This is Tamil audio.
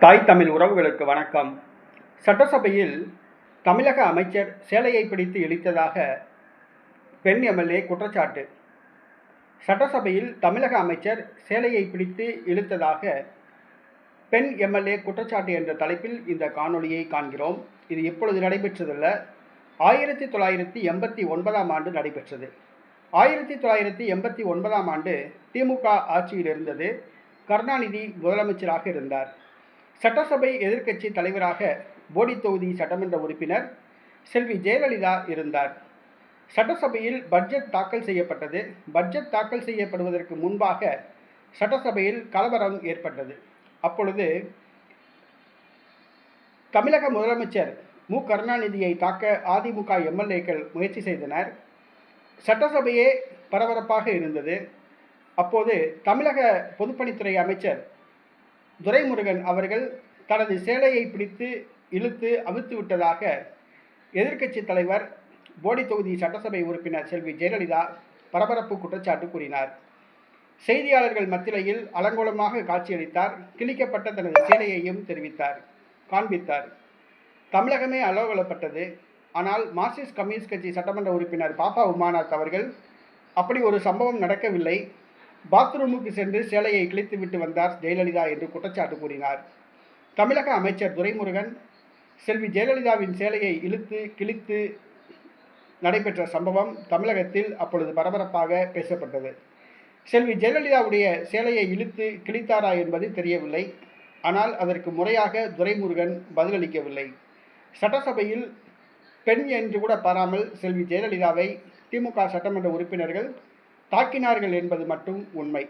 தாய் தமிழ் உறவுகளுக்கு வணக்கம். சட்டசபையில் தமிழக அமைச்சர் சேலையை பிடித்து இழுத்ததாக பெண் எம்எல்ஏ குற்றச்சாட்டு. சட்டசபையில் தமிழக அமைச்சர் சேலையை பிடித்து இழுத்ததாக பெண் எம்எல்ஏ குற்றச்சாட்டு என்ற தலைப்பில் இந்த காணொளியை காண்கிறோம். இது இப்பொழுது நடைபெற்றதல்ல, 1989ஆம் ஆண்டு நடைபெற்றது. 1989ஆம் ஆண்டு திமுக ஆட்சியில் இருந்தது. கருணாநிதி முதலமைச்சராக இருந்தார். சட்டசபை எதிர்க்கட்சி தலைவராக போடி தொகுதி சட்டமன்ற உறுப்பினர் செல்வி ஜெயலலிதா இருந்தார். சட்டசபையில் பட்ஜெட் தாக்கல் செய்யப்பட்டது. பட்ஜெட் தாக்கல் செய்யப்படுவதற்கு முன்பாக சட்டசபையில் கலவரம் ஏற்பட்டது. அப்பொழுது தமிழக முதலமைச்சர் மு. கருணாநிதியை தாக்க அதிமுக எம்எல்ஏக்கள் முயற்சி செய்தனர். சட்டசபையே பரபரப்பாக இருந்தது. அப்போது தமிழக பொதுப்பணித்துறை அமைச்சர் துரைமுருகன் அவர்கள் தனது சேலையை பிடித்து இழுத்து அவிழ்த்து விட்டதாக எதிர்க்கட்சி தலைவர் போடி தொகுதி சட்டசபை உறுப்பினர் செல்வி ஜெயலலிதா பரபரப்பு குற்றச்சாட்டு கூறினார். செய்தியாளர்கள் மத்தியில் அலங்கோலமாக காட்சியளித்தார். கிழிக்கப்பட்ட தனது சேலையையும் காண்பித்தார். தமிழகமே அலோகலப்பட்டது. ஆனால் மார்க்சிஸ்ட் கம்யூனிஸ்ட் கட்சி சட்டமன்ற உறுப்பினர் பாப்பா உமாநாத் அவர்கள் அப்படி ஒரு சம்பவம் நடக்கவில்லை, பாத்ரூமுக்கு சென்று சேலையை கிழித்துவிட்டு வந்தார் ஜெயலலிதா என்று குற்றச்சாட்டு கூறினார். தமிழக அமைச்சர் துரைமுருகன் செல்வி ஜெயலலிதாவின் சேலையை இழுத்து கிழித்து நடைபெற்ற சம்பவம் தமிழகத்தில் அப்பொழுது பரபரப்பாக பேசப்பட்டது. செல்வி ஜெயலலிதாவுடைய சேலையை இழுத்து கிழித்தாரா என்பது தெரியவில்லை. ஆனால் அதற்கு முறையாக துரைமுருகன் பதிலளிக்கவில்லை. சட்டசபையில் பெண் என்று கூட பாராமல் செல்வி ஜெயலலிதாவை திமுக சட்டமன்ற உறுப்பினர்கள் தாக்கினார்கள் என்பது மட்டும் உண்மை.